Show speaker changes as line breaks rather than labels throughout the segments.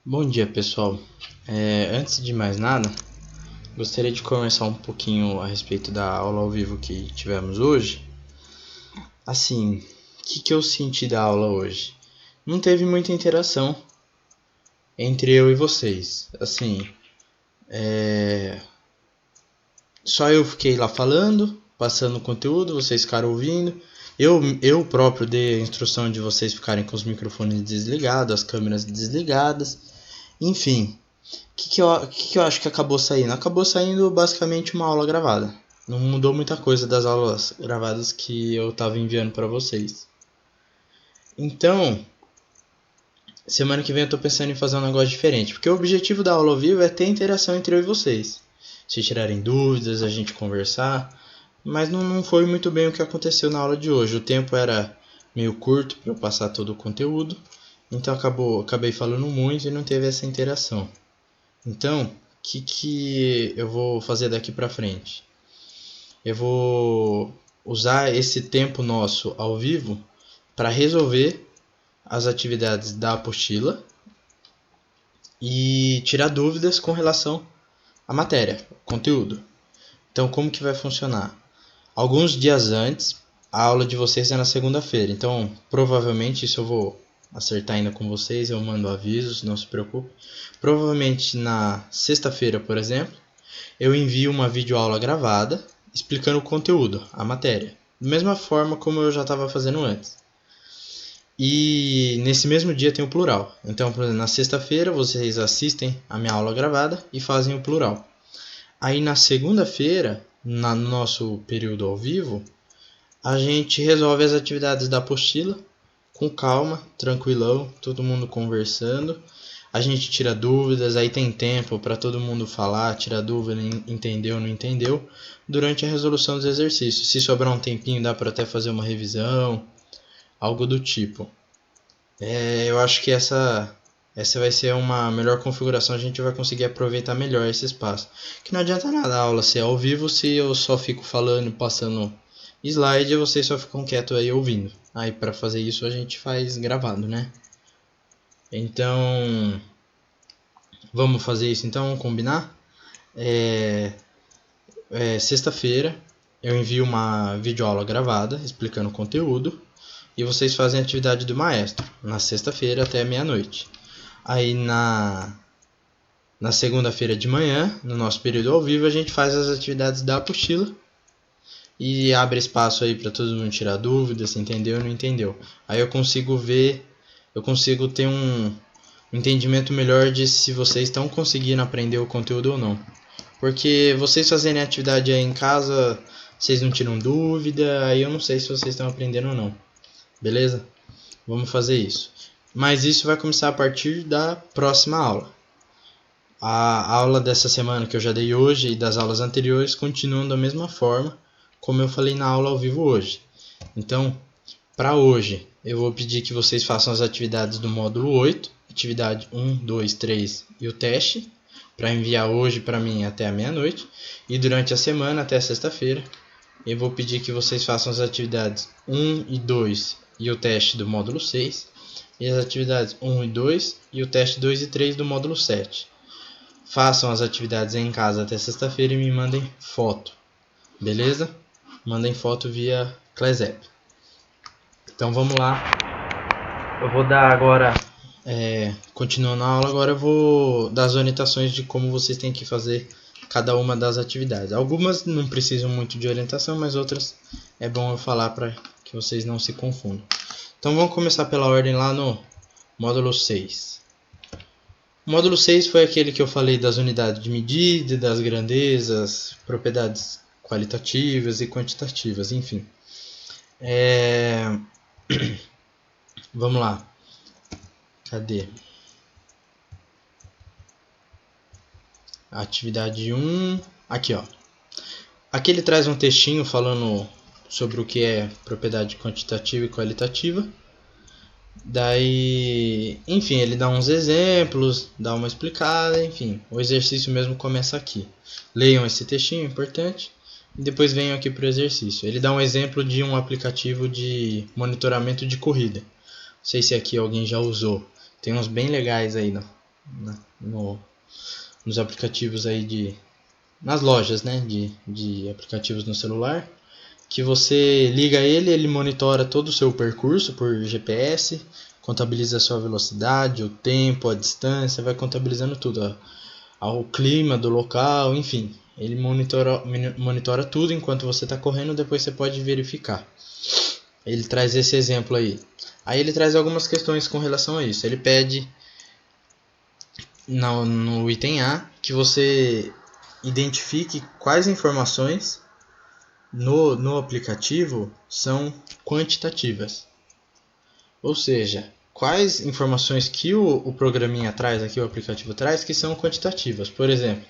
Bom dia, pessoal. Antes de mais nada, gostaria de conversar um pouquinho a respeito da aula ao vivo que tivemos hoje. Assim, o que eu senti da aula hoje? Não teve muita interação entre eu e vocês. Assim, só eu fiquei lá falando, passando o conteúdo, vocês ficaram ouvindo. Eu próprio dei a instrução de vocês ficarem com os microfones desligados, as câmeras desligadas. Enfim, o que eu acho que acabou saindo? Acabou saindo basicamente uma aula gravada. Não mudou muita coisa das aulas gravadas que eu estava enviando para vocês. Então, semana que vem eu tô pensando em fazer um negócio diferente. Porque o objetivo da aula ao vivo é ter interação entre eu e vocês. Se tirarem dúvidas, a gente conversar. Mas não foi muito bem o que aconteceu na aula de hoje. O tempo era meio curto para eu passar todo o conteúdo. Então acabei falando muito e não teve essa interação. Então, o que eu vou fazer daqui para frente? Eu vou usar esse tempo nosso ao vivo para resolver as atividades da apostila e tirar dúvidas com relação à matéria, conteúdo. Então, como que vai funcionar? Alguns dias antes, a aula de vocês é na segunda-feira, então provavelmente isso eu vou acertar ainda com vocês, eu mando avisos, não se preocupe. Provavelmente na sexta-feira, por exemplo, eu envio uma videoaula gravada explicando o conteúdo, a matéria, da mesma forma como eu já estava fazendo antes. E nesse mesmo dia tem o plural. Então, por exemplo, na sexta-feira vocês assistem a minha aula gravada e fazem o plural. Aí na segunda-feira, no nosso período ao vivo, a gente resolve as atividades da apostila com calma, tranquilão, todo mundo conversando. A gente tira dúvidas, aí tem tempo para todo mundo falar, tirar dúvida, entendeu, não entendeu, durante a resolução dos exercícios. Se sobrar um tempinho, dá para até fazer uma revisão, algo do tipo. Eu acho que essa vai ser uma melhor configuração, a gente vai conseguir aproveitar melhor esse espaço. Que não adianta nada a aula ser ao vivo se eu só fico falando, passando slide e vocês só ficam quietos aí ouvindo. Aí para fazer isso a gente faz gravado, né? Então, vamos fazer isso então, combinar? Sexta-feira eu envio uma videoaula gravada explicando o conteúdo e vocês fazem a atividade do maestro na sexta-feira até meia-noite. Aí na segunda-feira de manhã, no nosso período ao vivo, a gente faz as atividades da apostila e abre espaço aí para todo mundo tirar dúvidas, se entendeu ou não entendeu. Aí eu consigo ter um entendimento melhor de se vocês estão conseguindo aprender o conteúdo ou não. Porque vocês fazerem atividade aí em casa, vocês não tiram dúvida, aí eu não sei se vocês estão aprendendo ou não. Beleza? Vamos fazer isso. Mas isso vai começar a partir da próxima aula. A aula dessa semana que eu já dei hoje e das aulas anteriores continuam da mesma forma como eu falei na aula ao vivo hoje. Então, para hoje, eu vou pedir que vocês façam as atividades do módulo 8, atividade 1, 2, 3 e o teste, para enviar hoje para mim até a meia-noite. E durante a semana, até sexta-feira, eu vou pedir que vocês façam as atividades 1 e 2 e o teste do módulo 6, e as atividades 1 e 2 e o teste 2 e 3 do módulo 7. Façam as atividades em casa até sexta-feira e me mandem foto, beleza? Mandem foto via ClassApp. Então vamos lá. Eu vou dar agora, continuando a aula, agora eu vou dar as orientações de como vocês têm que fazer cada uma das atividades. Algumas não precisam muito de orientação, mas outras é bom eu falar para que vocês não se confundam. Então vamos começar pela ordem lá no módulo 6. O módulo 6 foi aquele que eu falei das unidades de medida, das grandezas, propriedades qualitativas e quantitativas, enfim. Vamos lá. Cadê? Atividade 1. Aqui, ó. Aqui ele traz um textinho falando sobre o que é propriedade quantitativa e qualitativa. Daí, enfim, ele dá uns exemplos, dá uma explicada, enfim. O exercício mesmo começa aqui. Leiam esse textinho, importante. E depois venham aqui para o exercício. Ele dá um exemplo de um aplicativo de monitoramento de corrida. Não sei se aqui alguém já usou. Tem uns bem legais aí nos aplicativos aí nas lojas, né, de aplicativos no celular, que você liga ele monitora todo o seu percurso por GPS, contabiliza a sua velocidade, o tempo, a distância, vai contabilizando tudo, o clima do local, enfim. Ele monitora tudo enquanto você está correndo, depois você pode verificar. Ele traz esse exemplo aí. Aí ele traz algumas questões com relação a isso. Ele pede no item A que você identifique quais informações no aplicativo são quantitativas. Ou seja, quais informações que o programinha traz aqui, o aplicativo traz, que são quantitativas. Por exemplo,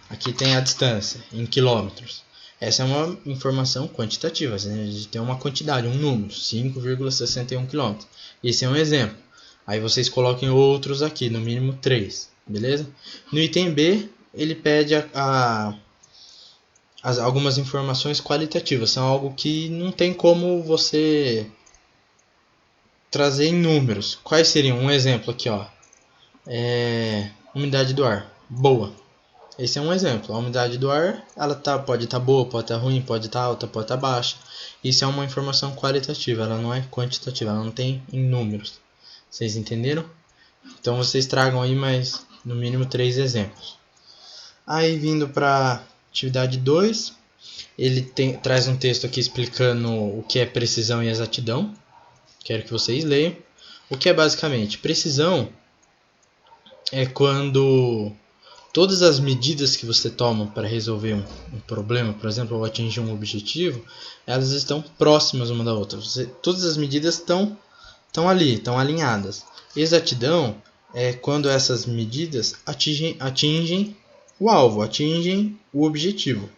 aqui tem a distância em quilômetros. Essa é uma informação quantitativa, a gente tem uma quantidade, um número, 5,61 km. Esse é um exemplo. Aí vocês coloquem outros aqui, no mínimo 3, beleza? No item B, ele pede algumas informações qualitativas, são algo que não tem como você trazer em números. Quais seriam? Um exemplo aqui, ó. Umidade do ar, boa. Esse é um exemplo. A umidade do ar, ela pode estar boa, pode estar ruim, pode estar alta, pode estar baixa. Isso é uma informação qualitativa, ela não é quantitativa, ela não tem em números. Vocês entenderam? Então vocês tragam aí mais, no mínimo, 3 exemplos. Aí vindo para atividade 2, ele traz um texto aqui explicando o que é precisão e exatidão. Quero que vocês leiam. O que é basicamente? Precisão é quando todas as medidas que você toma para resolver um problema, por exemplo, ou atingir um objetivo, elas estão próximas uma da outra. Todas as medidas estão ali, estão alinhadas. Exatidão é quando essas medidas atingem o alvo, atingem o objetivo.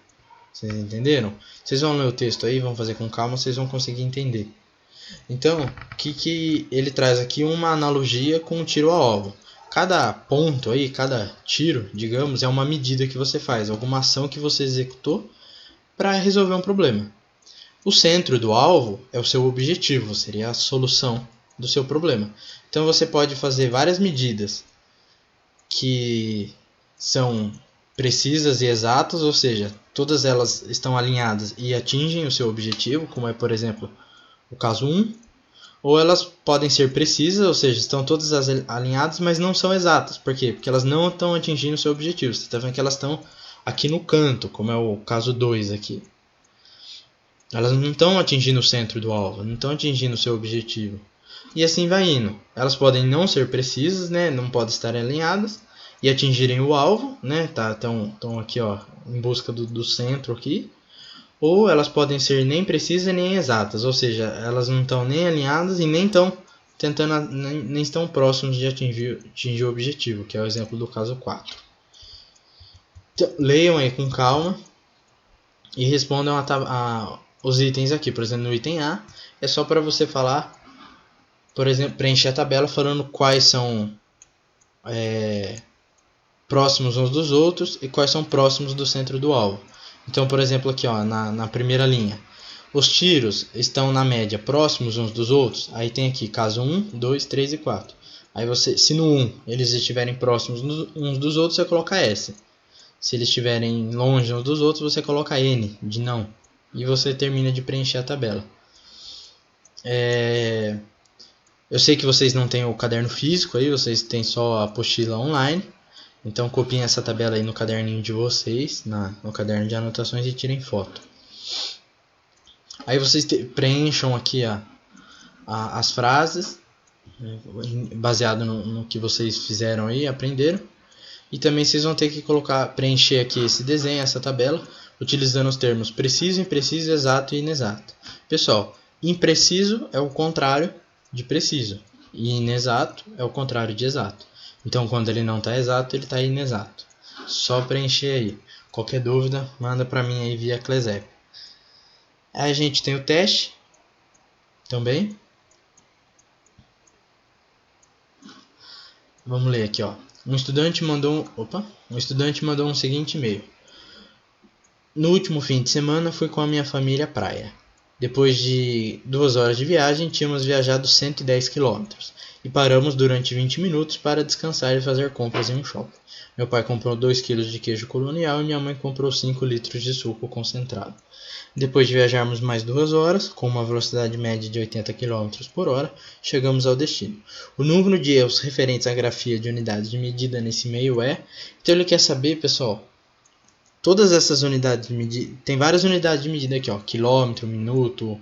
Vocês entenderam? Vocês vão ler o texto aí, vão fazer com calma, vocês vão conseguir entender. Então, o que ele traz aqui? Uma analogia com o tiro ao alvo. Cada ponto aí, cada tiro, digamos, é uma medida que você faz, alguma ação que você executou para resolver um problema. O centro do alvo é o seu objetivo, seria a solução do seu problema. Então você pode fazer várias medidas que são precisas e exatas, ou seja, todas elas estão alinhadas e atingem o seu objetivo, como é, por exemplo, o caso 1. Ou elas podem ser precisas, ou seja, estão todas alinhadas, mas não são exatas. Por quê? Porque elas não estão atingindo o seu objetivo. Você está vendo que elas estão aqui no canto, como é o caso 2 aqui. Elas não estão atingindo o centro do alvo, não estão atingindo o seu objetivo. E assim vai indo. Elas podem não ser precisas, né? Não podem estar alinhadas e atingirem o alvo, né? Estão aqui, ó, em busca do centro aqui. Ou elas podem ser nem precisas nem exatas, ou seja, elas não estão nem alinhadas e nem estão tentando, nem estão próximos de atingir o objetivo, que é o exemplo do caso 4. Então, leiam aí com calma e respondam os itens aqui. Por exemplo, no item A é só para você falar, por exemplo, preencher a tabela falando quais são próximos uns dos outros e quais são próximos do centro do alvo. Então, por exemplo, aqui, ó, na primeira linha, os tiros estão na média próximos uns dos outros. Aí tem aqui caso 1, 2, 3 e 4. Aí você, se no 1 eles estiverem próximos uns dos outros, você coloca S. Se eles estiverem longe uns dos outros, você coloca N, de não. E você termina de preencher a tabela. Eu sei que vocês não têm o caderno físico aí, vocês têm só a apostila online. Então copiem essa tabela aí no caderninho de vocês, no caderno de anotações, e tirem foto. Aí vocês preencham aqui as frases, baseado no que vocês fizeram aí, aprenderam. E também vocês vão ter que preencher aqui esse desenho, essa tabela, utilizando os termos preciso, impreciso, exato e inexato. Pessoal, impreciso é o contrário de preciso, e inexato é o contrário de exato. Então, quando ele não está exato, ele está inexato. Só preencher aí. Qualquer dúvida, manda para mim aí via Clesep. Aí a gente tem o teste também. Vamos ler aqui, ó. Um estudante mandou um seguinte e-mail. No último fim de semana, fui com a minha família à praia. Depois de 2 horas de viagem, tínhamos viajado 110 km e paramos durante 20 minutos para descansar e fazer compras em um shopping. Meu pai comprou 2 kg de queijo colonial e minha mãe comprou 5 litros de suco concentrado. Depois de viajarmos mais 2 horas, com uma velocidade média de 80 km por hora, chegamos ao destino. O número de erros referentes à grafia de unidades de medida nesse e-mail é... Então ele quer saber, pessoal, todas essas unidades de medida... Tem várias unidades de medida aqui, ó, quilômetro, minuto,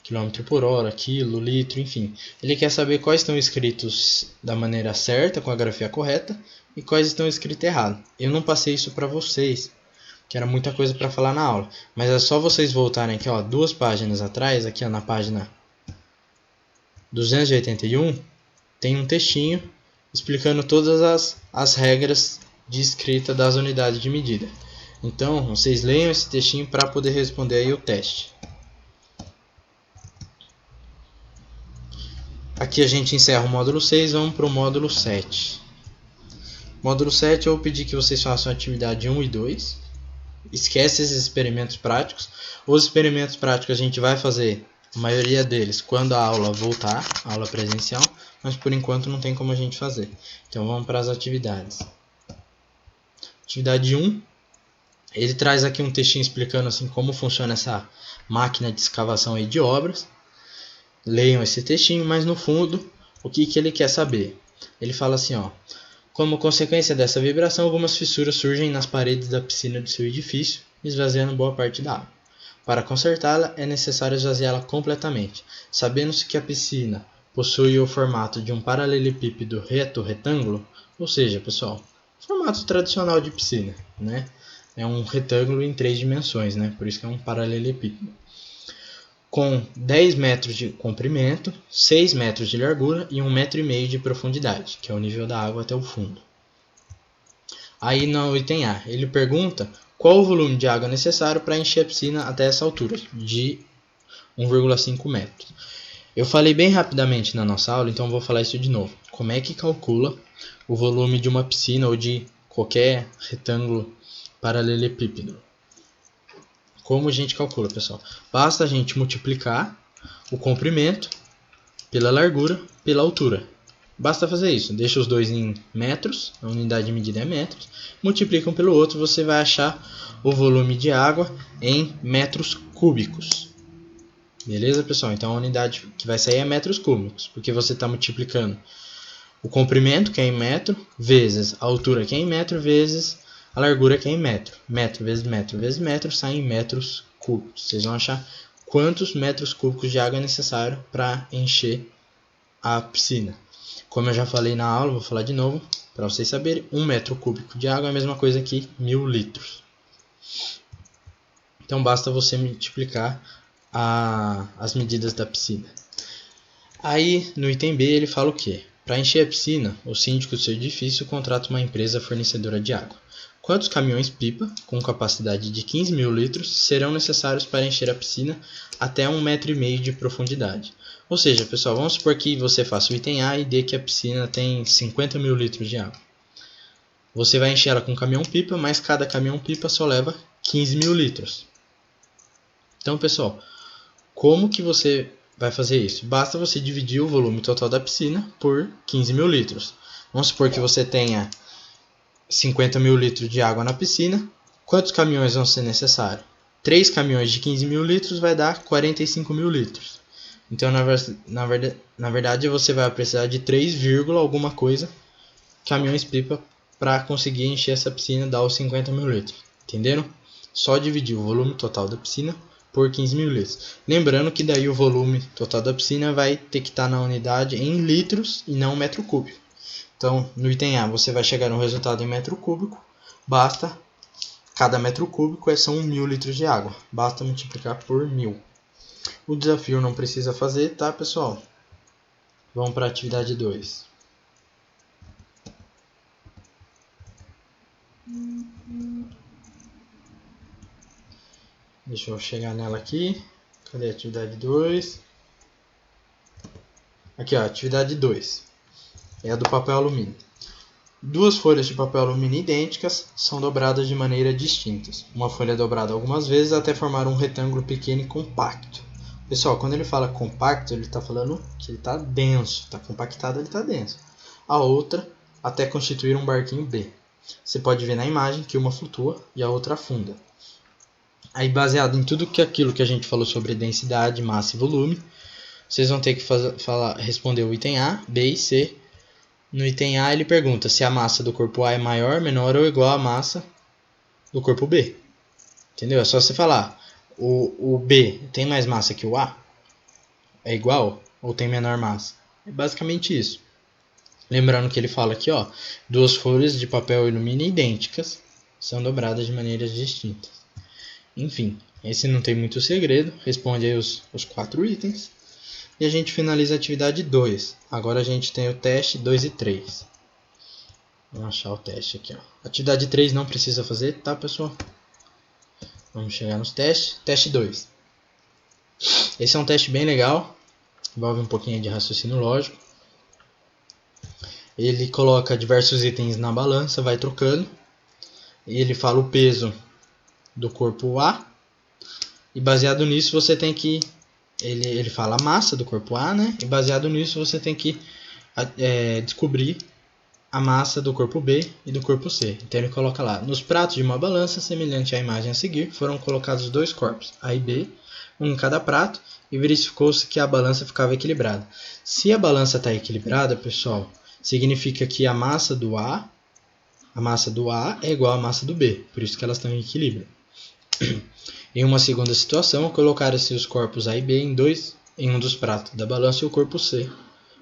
quilômetro por hora, quilo, litro, enfim. Ele quer saber quais estão escritos da maneira certa, com a grafia correta, e quais estão escritos errado. Eu não passei isso para vocês, que era muita coisa para falar na aula, mas é só vocês voltarem aqui, ó, 2 páginas atrás, aqui ó, na página 281, tem um textinho explicando todas as regras de escrita das unidades de medida. Então, vocês leiam esse textinho para poder responder aí o teste. Aqui a gente encerra o módulo 6, vamos para o módulo 7. Módulo 7 eu vou pedir que vocês façam a atividade 1 e 2. Esquece esses experimentos práticos. Os experimentos práticos a gente vai fazer, a maioria deles, quando a aula voltar, a aula presencial, mas por enquanto não tem como a gente fazer. Então vamos para as atividades. Atividade 1, ele traz aqui um textinho explicando assim como funciona essa máquina de escavação aí de obras. Leiam esse textinho, mas no fundo, o que ele quer saber? Ele fala assim, ó: como consequência dessa vibração, algumas fissuras surgem nas paredes da piscina do seu edifício, esvaziando boa parte da água. Para consertá-la, é necessário esvaziá-la completamente. Sabendo-se que a piscina possui o formato de um paralelepípedo reto-retângulo, ou seja, pessoal, formato tradicional de piscina, né? É um retângulo em 3 dimensões, né? Por isso que é um paralelepípedo. Com 10 metros de comprimento, 6 metros de largura e 1,5 metro de profundidade, que é o nível da água até o fundo. Aí no item A, ele pergunta qual o volume de água necessário para encher a piscina até essa altura, de 1,5 metros. Eu falei bem rapidamente na nossa aula, então vou falar isso de novo. Como é que calcula o volume de uma piscina ou de qualquer retângulo paralelepípedo? Como a gente calcula, pessoal? Basta a gente multiplicar o comprimento pela largura pela altura. Basta fazer isso. Deixa os dois em metros, a unidade de medida é metros, multiplica um pelo outro, você vai achar o volume de água em metros cúbicos. Beleza, pessoal? Então a unidade que vai sair é metros cúbicos, porque você está multiplicando o comprimento, que é em metro, vezes a altura, que é em metro, vezes a largura, que é em metro. Metro vezes metro vezes metro sai em metros cúbicos. Vocês vão achar quantos metros cúbicos de água é necessário para encher a piscina. Como eu já falei na aula, vou falar de novo para vocês saberem. 1 metro cúbico de água é a mesma coisa que 1000 litros. Então basta você multiplicar as medidas da piscina. Aí no item B ele fala o quê? Para encher a piscina, o síndico do seu edifício contrata uma empresa fornecedora de água. Quantos caminhões-pipa, com capacidade de 15.000 litros, serão necessários para encher a piscina até 1,5 metro de profundidade? Ou seja, pessoal, vamos supor que você faça o item A e dê que a piscina tem 50.000 litros de água. Você vai encher ela com um caminhão-pipa, mas cada caminhão-pipa só leva 15.000 litros. Então, pessoal, como que você vai fazer isso? Basta você dividir o volume total da piscina por 15.000 litros. Vamos supor que você tenha 50.000 litros de água na piscina. Quantos caminhões vão ser necessários? 3 caminhões de 15.000 litros vai dar 45.000 litros. Então, na verdade, você vai precisar de 3, alguma coisa caminhões-pipa para conseguir encher essa piscina e dar os 50.000 litros. Entenderam? Só dividir o volume total da piscina por 15.000 litros. Lembrando que daí o volume total da piscina vai ter que estar na unidade em litros e não metro cúbico. Então, no item A, você vai chegar no resultado em metro cúbico. Basta, cada metro cúbico são 1.000 litros de água. Basta multiplicar por 1.000. O desafio não precisa fazer, tá, pessoal? Vamos para a atividade 2. Deixa eu chegar nela aqui. Cadê a atividade 2? Aqui, ó, atividade 2. É a do papel alumínio. 2 folhas de papel alumínio idênticas são dobradas de maneira distintas. Uma folha é dobrada algumas vezes até formar um retângulo pequeno e compacto. Pessoal, quando ele fala compacto, ele está falando que ele está denso. Está compactado, ele está denso. A outra, até constituir um barquinho B. Você pode ver na imagem que uma flutua e a outra afunda. Aí, baseado em tudo aquilo que a gente falou sobre densidade, massa e volume, vocês vão ter que responder o item A, B e C. No item A, ele pergunta se a massa do corpo A é maior, menor ou igual à massa do corpo B. Entendeu? É só você falar, o B tem mais massa que o A? É igual ou tem menor massa? É basicamente isso. Lembrando que ele fala aqui, ó, duas folhas de papel alumínio idênticas são dobradas de maneiras distintas. Enfim, esse não tem muito segredo. Responde aí os 4 itens. E a gente finaliza a atividade 2. Agora a gente tem o teste 2 e 3. Vamos achar o teste aqui, ó. Atividade 3 não precisa fazer, tá, pessoal? Vamos chegar nos testes. Teste 2. Esse é um teste bem legal. Envolve um pouquinho de raciocínio lógico. Ele coloca diversos itens na balança, vai trocando. E ele fala o peso do corpo A. E baseado nisso você tem que... Ele fala a massa do corpo A, né? E baseado nisso você tem que descobrir a massa do corpo B e do corpo C. Então ele coloca lá, nos pratos de uma balança, semelhante à imagem a seguir, foram colocados 2 corpos, A e B, um em cada prato, e verificou-se que a balança ficava equilibrada. Se a balança está equilibrada, pessoal, significa que a massa do A é igual à massa do B, por isso que elas estão em equilíbrio. Em uma segunda situação, colocaram-se os corpos A e B em um dos pratos da balança e o corpo C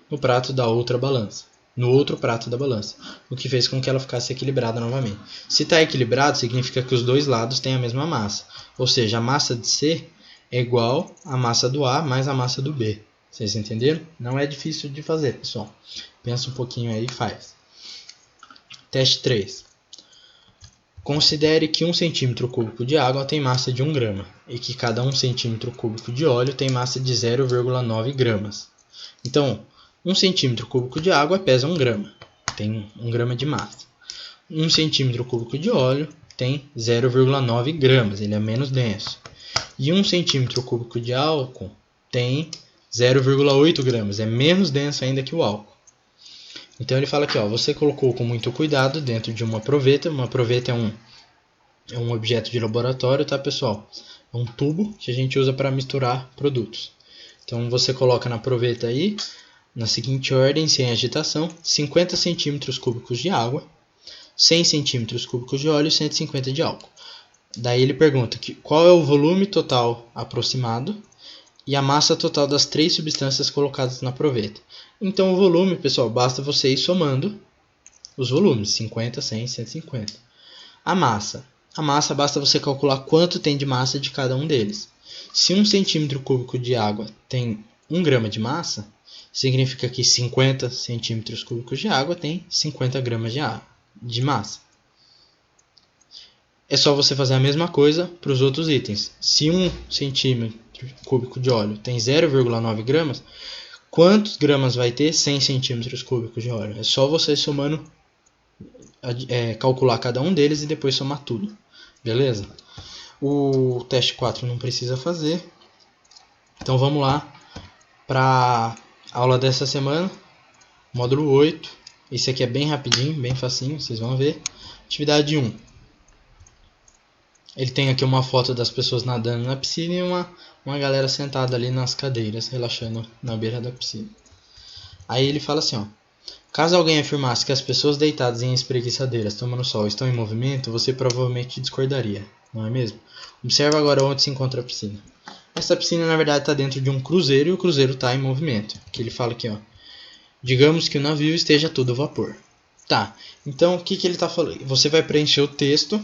no prato da outra balança. No outro prato da balança, o que fez com que ela ficasse equilibrada novamente. Se está equilibrado, significa que os dois lados têm a mesma massa, ou seja, a massa de C é igual à massa do A mais a massa do B. Vocês entenderam? Não é difícil de fazer, pessoal. Pensa um pouquinho aí e faz. Teste 3. Considere que 1 centímetro cúbico de água tem massa de 1 grama e que cada 1 centímetro cúbico de óleo tem massa de 0,9 gramas. Então, 1 centímetro cúbico de água pesa 1 grama, tem 1 grama de massa. 1 centímetro cúbico de óleo tem 0,9 gramas, ele é menos denso. E 1 centímetro cúbico de álcool tem 0,8 gramas, é menos denso ainda que o álcool. Então ele fala aqui, ó, você colocou com muito cuidado dentro de uma proveta. Uma proveta é um objeto de laboratório, tá, pessoal? É um tubo que a gente usa para misturar produtos. Então você coloca na proveta aí, na seguinte ordem, sem agitação, 50 centímetros cúbicos de água, 100 centímetros cúbicos de óleo e 150 de álcool. Daí ele pergunta qual é o volume total aproximado e a massa total das 3 substâncias colocadas na proveta. Então o volume, pessoal, basta você ir somando os volumes, 50, 100, 150. A massa basta você calcular quanto tem de massa de cada um deles. Se 1 centímetro cúbico de água tem 1 grama de massa, significa que 50 centímetros cúbicos de água tem 50 gramas de massa. É só você fazer a mesma coisa para os outros itens. Se 1 centímetro cúbico de óleo tem 0,9 gramas, quantos gramas vai ter 100 centímetros cúbicos de óleo? É só você somando, calcular cada um deles e depois somar tudo. Beleza? O teste 4 não precisa fazer. Então vamos lá para a aula dessa semana, módulo 8. Esse aqui é bem rapidinho, bem facinho, vocês vão ver. Atividade 1. Ele tem aqui uma foto das pessoas nadando na piscina e uma galera sentada ali nas cadeiras, relaxando na beira da piscina. Aí ele fala assim, ó. Caso alguém afirmasse que as pessoas deitadas em espreguiçadeiras tomando sol estão em movimento, você provavelmente discordaria, não é mesmo? Observe agora onde se encontra a piscina. Essa piscina, na verdade, está dentro de um cruzeiro e o cruzeiro está em movimento. Que ele fala aqui, ó. Digamos que o navio esteja todo a vapor. Tá, então o que ele está falando? Você vai preencher o texto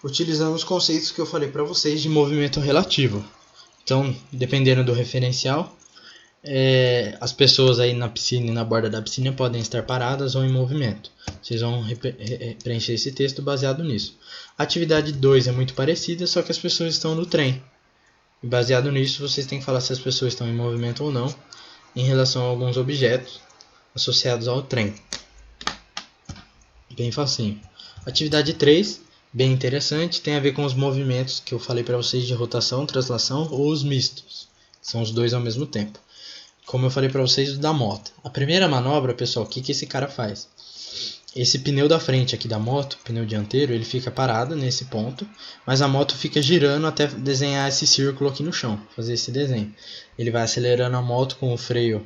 utilizando os conceitos que eu falei para vocês de movimento relativo. Então, dependendo do referencial, as pessoas aí na piscina e na borda da piscina podem estar paradas ou em movimento. Vocês vão preencher esse texto baseado nisso. A atividade 2 é muito parecida, só que as pessoas estão no trem. E baseado nisso, vocês têm que falar se as pessoas estão em movimento ou não em relação a alguns objetos associados ao trem. Bem facinho. Atividade 3 bem interessante, tem a ver com os movimentos que eu falei para vocês de rotação, translação ou os mistos. São os dois ao mesmo tempo. Como eu falei para vocês da moto. A primeira manobra, pessoal, o que esse cara faz? Esse pneu da frente aqui da moto, pneu dianteiro, ele fica parado nesse ponto, mas a moto fica girando até desenhar esse círculo aqui no chão, fazer esse desenho. Ele vai acelerando a moto com o freio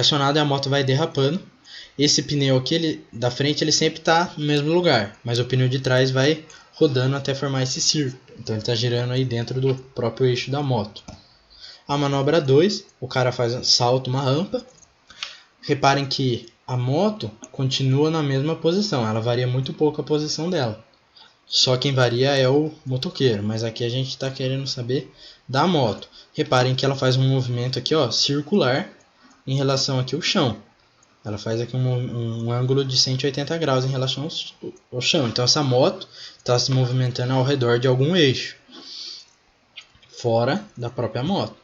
acionado e a moto vai derrapando. Esse pneu aqui da frente ele sempre está no mesmo lugar, mas o pneu de trás vai rodando até formar esse círculo. Então ele está girando aí dentro do próprio eixo da moto. A manobra 2, o cara faz um salto, uma rampa. Reparem que a moto continua na mesma posição, ela varia muito pouco a posição dela. Só quem varia é o motoqueiro, mas aqui a gente está querendo saber da moto. Reparem que ela faz um movimento aqui, ó, circular em relação aqui ao chão. Ela faz aqui um ângulo de 180 graus em relação ao chão. Então essa moto está se movimentando ao redor de algum eixo, fora da própria moto.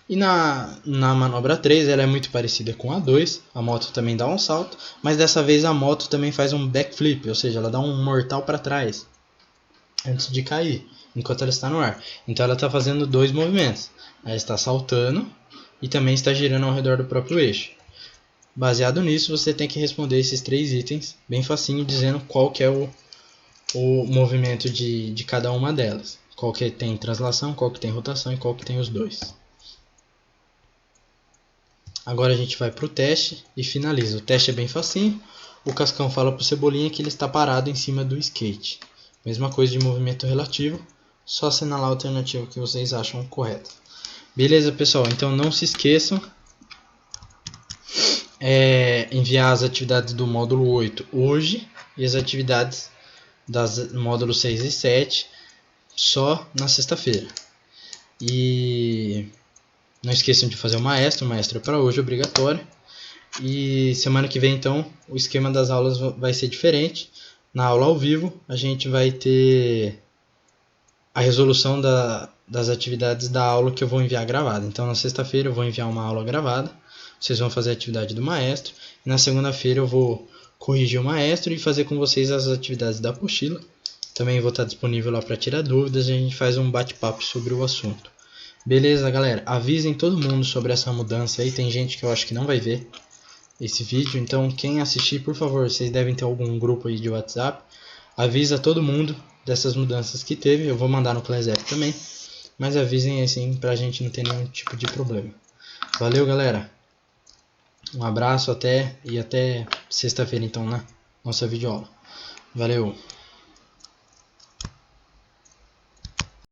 E na manobra 3 ela é muito parecida com a 2, a moto também dá um salto, mas dessa vez a moto também faz um backflip, ou seja, ela dá um mortal para trás antes de cair, enquanto ela está no ar. Então ela está fazendo dois movimentos, ela está saltando e também está girando ao redor do próprio eixo. Baseado nisso, você tem que responder esses 3 itens, bem facinho, dizendo qual que é o movimento de cada uma delas. Qual que tem translação, qual que tem rotação e qual que tem os dois. Agora a gente vai para o teste e finaliza. O teste é bem facinho. O Cascão fala para o Cebolinha que ele está parado em cima do skate. Mesma coisa de movimento relativo, só assinalar a alternativa que vocês acham correta. Beleza, pessoal? Então não se esqueçam. Enviar as atividades do módulo 8 hoje e as atividades das módulos 6 e 7 só na sexta-feira. E não esqueçam de fazer o maestro é para hoje, obrigatório. E semana que vem, então, o esquema das aulas vai ser diferente. Na aula ao vivo, a gente vai ter a resolução das atividades da aula que eu vou enviar gravada. Então, na sexta-feira, eu vou enviar uma aula gravada. Vocês vão fazer a atividade do maestro. E na segunda-feira, eu vou corrigir o maestro e fazer com vocês as atividades da apostila. Também vou estar disponível lá para tirar dúvidas e a gente faz um bate-papo sobre o assunto. Beleza, galera? Avisem todo mundo sobre essa mudança aí. Tem gente que eu acho que não vai ver esse vídeo. Então, quem assistir, por favor, vocês devem ter algum grupo aí de WhatsApp. Avisa todo mundo dessas mudanças que teve. Eu vou mandar no Class App também. Mas avisem assim pra gente não ter nenhum tipo de problema. Valeu, galera. Um abraço e até sexta-feira, então, na nossa videoaula. Valeu!